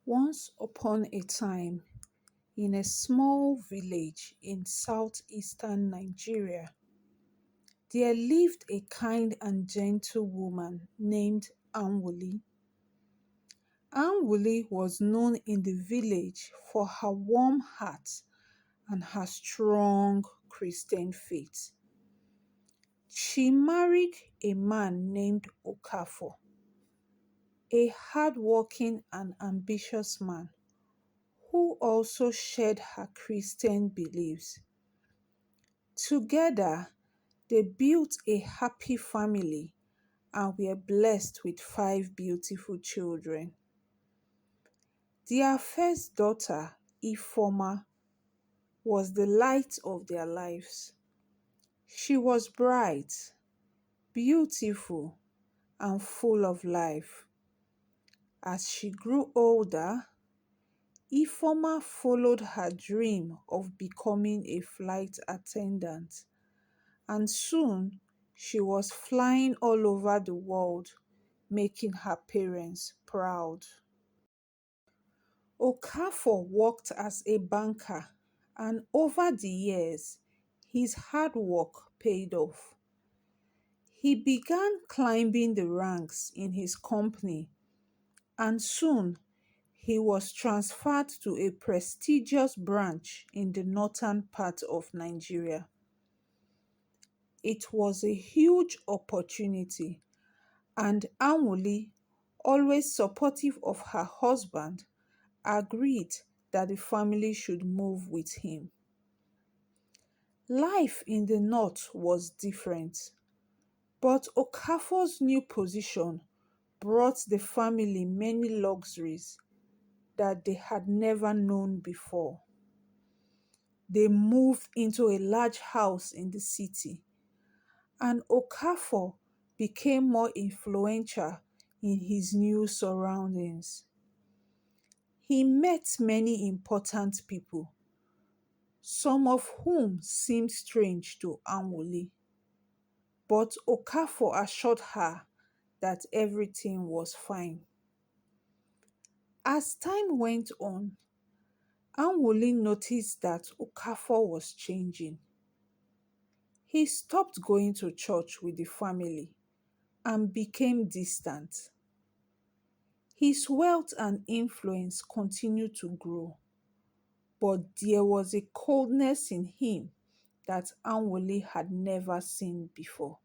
Once upon a time, in a small village in southeastern Nigeria, there lived a kind and gentle woman named Anwuli. Anwuli was known in the village for her warm heart and her strong Christian faith. She married a man named Okafor, a hardworking and ambitious man who also shared her Christian beliefs. Together, they built a happy family and were blessed with five beautiful children. Their first daughter, Ifeoma, was the light of their lives. She was bright, beautiful, and full of life. As she grew older, Ifeoma followed her dream of becoming a flight attendant, and soon she was flying all over the world, making her parents proud. Okafor worked as a banker, and over the years, his hard work paid off. He began climbing the ranks in his company, and soon he was transferred to a prestigious branch in the northern part of Nigeria. It was a huge opportunity, and Anwuli, always supportive of her husband, agreed that the family should move with him. Life in the north was different, but Okafor's new position brought the family many luxuries that they had never known before. They moved into a large house in the city, and Okafor became more influential in his new surroundings. He met many important people, some of whom seemed strange to Anwuli, but Okafor assured her that everything was fine. As time went on, Anwuli noticed that Okafor was changing. He stopped going to church with the family and became distant. His wealth and influence continued to grow, but there was a coldness in him that Anwuli had never seen before.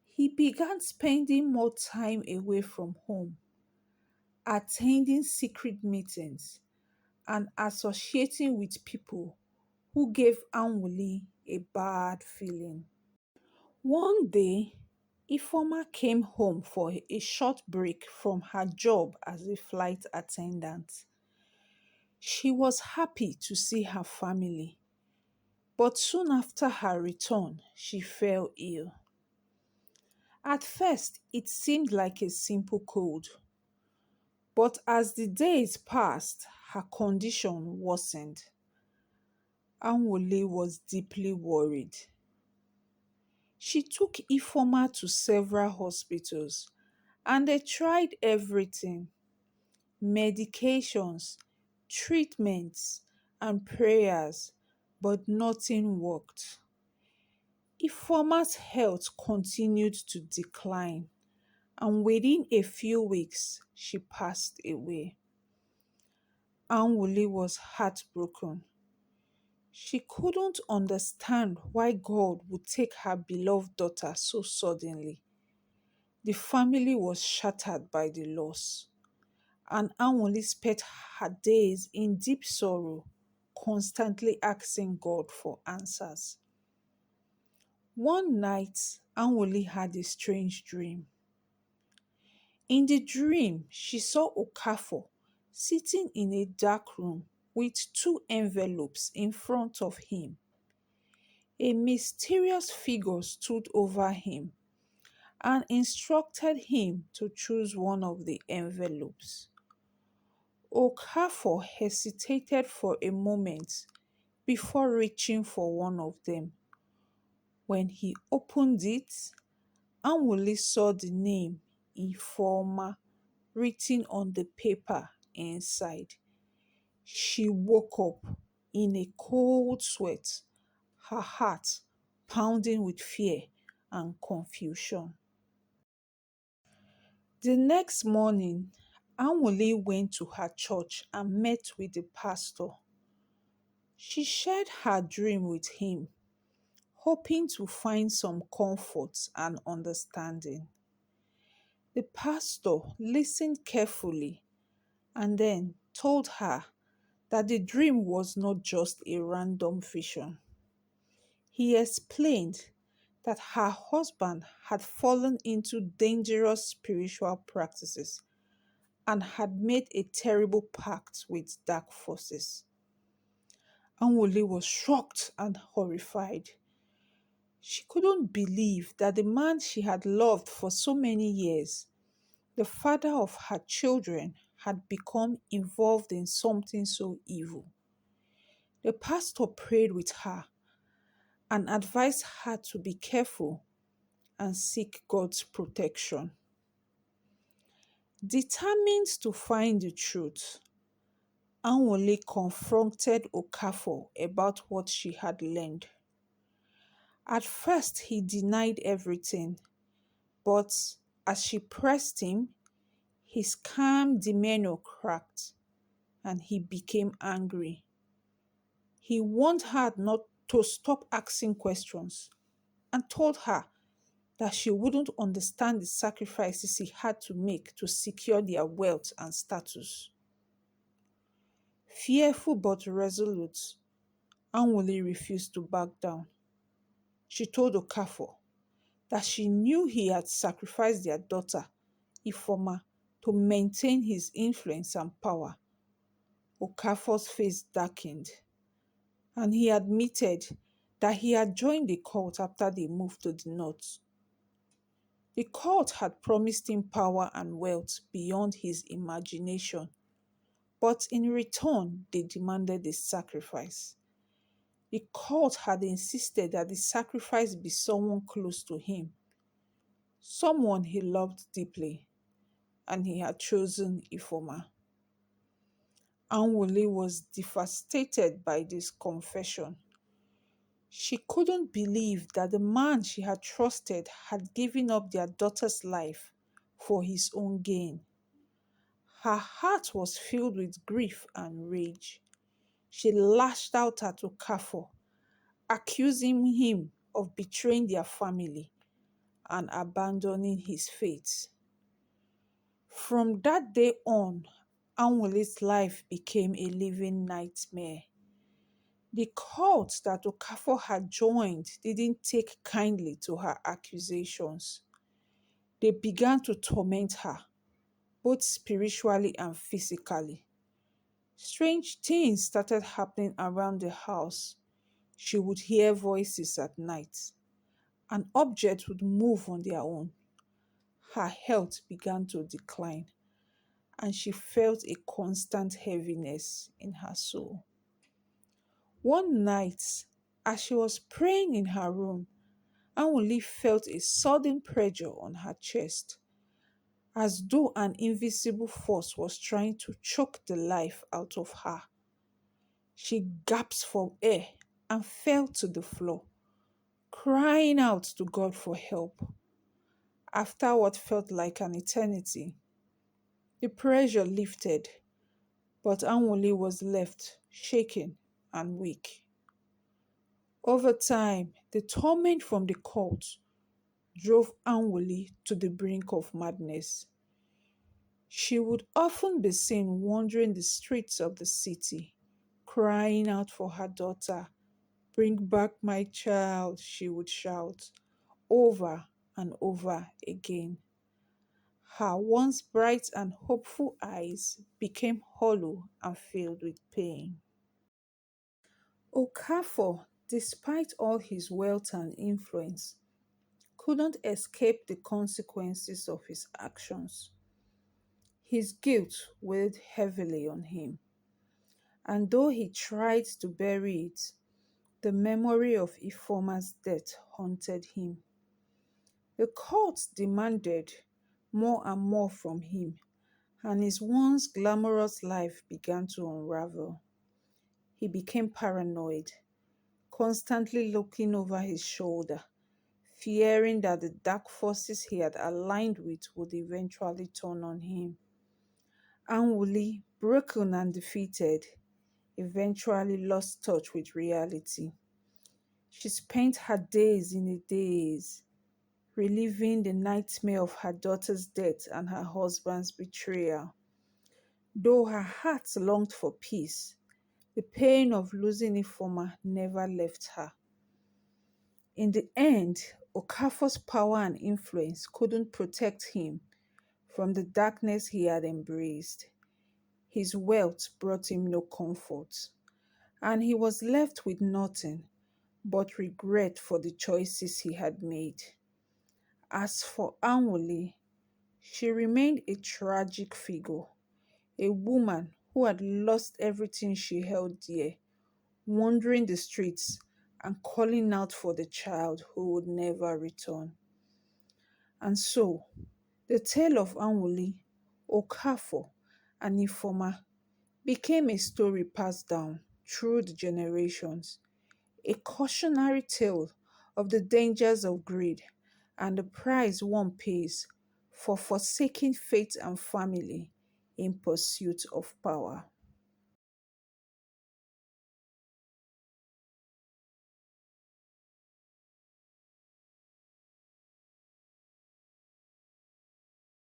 He began spending more time away from home, attending secret meetings, and associating with people who gave Anwuli a bad feeling. One day, Ifeoma came home for a short break from her job as a flight attendant. She was happy to see her family, but soon after her return, she fell ill. At first, it seemed like a simple cold, but as the days passed, her condition worsened. Anwule was deeply worried. She took Ifeoma to several hospitals and they tried everything: medications, treatments, and prayers, but nothing worked. Ifeoma's health continued to decline, and within a few weeks, she passed away. Anwuli was heartbroken. She couldn't understand why God would take her beloved daughter so suddenly. The family was shattered by the loss, and Anwuli spent her days in deep sorrow, constantly asking God for answers. One night, Anwuli had a strange dream. In the dream, she saw Okafor sitting in a dark room with two envelopes in front of him. A mysterious figure stood over him and instructed him to choose one of the envelopes. Okafor hesitated for a moment before reaching for one of them. When he opened it, Anwuli saw the name Ifeoma written on the paper inside. She woke up in a cold sweat, her heart pounding with fear and confusion. The next morning, Anwuli went to her church and met with the pastor. She shared her dream with him, hoping to find some comfort and understanding. The pastor listened carefully and then told her that the dream was not just a random vision. He explained that her husband had fallen into dangerous spiritual practices and had made a terrible pact with dark forces. Anwuli was shocked and horrified. She couldn't believe that the man she had loved for so many years, the father of her children, had become involved in something so evil. The pastor prayed with her and advised her to be careful and seek God's protection. Determined to find the truth, Anwule confronted Okafor about what she had learned. At first, he denied everything, but as she pressed him, his calm demeanor cracked and he became angry. He warned her not to stop asking questions and told her that she wouldn't understand the sacrifices he had to make to secure their wealth and status. Fearful but resolute, Anwuli refused to back down. She told Okafor that she knew he had sacrificed their daughter, Ifeoma, to maintain his influence and power. Okafor's face darkened, and he admitted that he had joined the cult after they moved to the north. The cult had promised him power and wealth beyond his imagination, but in return, they demanded a sacrifice. The cult had insisted that the sacrifice be someone close to him, someone he loved deeply, and he had chosen Ifeoma. Anwuli was devastated by this confession. She couldn't believe that the man she had trusted had given up their daughter's life for his own gain. Her heart was filled with grief and rage. She lashed out at Okafor, accusing him of betraying their family and abandoning his faith. From that day on, Anwuli's life became a living nightmare. The cult that Okafor had joined didn't take kindly to her accusations. They began to torment her, both spiritually and physically. Strange things started happening around the house. She would hear voices at night. An object would move on their own. Her health began to decline, and she felt a constant heaviness in her soul. One night, as she was praying in her room, Anwuli felt a sudden pressure on her chest, as though an invisible force was trying to choke the life out of her. She gasped for air and fell to the floor, crying out to God for help. After what felt like an eternity, the pressure lifted, but Anwuli was left shaken and weak. Over time, the torment from the cult drove Anwuli to the brink of madness. She would often be seen wandering the streets of the city, crying out for her daughter. "Bring back my child," she would shout over and over again. Her once bright and hopeful eyes became hollow and filled with pain. Okafor, despite all his wealth and influence, couldn't escape the consequences of his actions. His guilt weighed heavily on him, and though he tried to bury it, the memory of Ifeoma's death haunted him. The court demanded more and more from him, and his once glamorous life began to unravel. He became paranoid, constantly looking over his shoulder, fearing that the dark forces he had aligned with would eventually turn on him. Anwuli, broken and defeated, eventually lost touch with reality. She spent her days in a daze, reliving the nightmare of her daughter's death and her husband's betrayal. Though her heart longed for peace, the pain of losing Ifeoma never left her. In the end, Okafor's power and influence couldn't protect him from the darkness he had embraced. His wealth brought him no comfort, and he was left with nothing but regret for the choices he had made. As for Anwuli, she remained a tragic figure, a woman who had lost everything she held dear, wandering the streets and calling out for the child who would never return. And so, the tale of Anwuli, Okafor, and Ifeoma became a story passed down through the generations, a cautionary tale of the dangers of greed and the price one pays for forsaking faith and family in pursuit of power.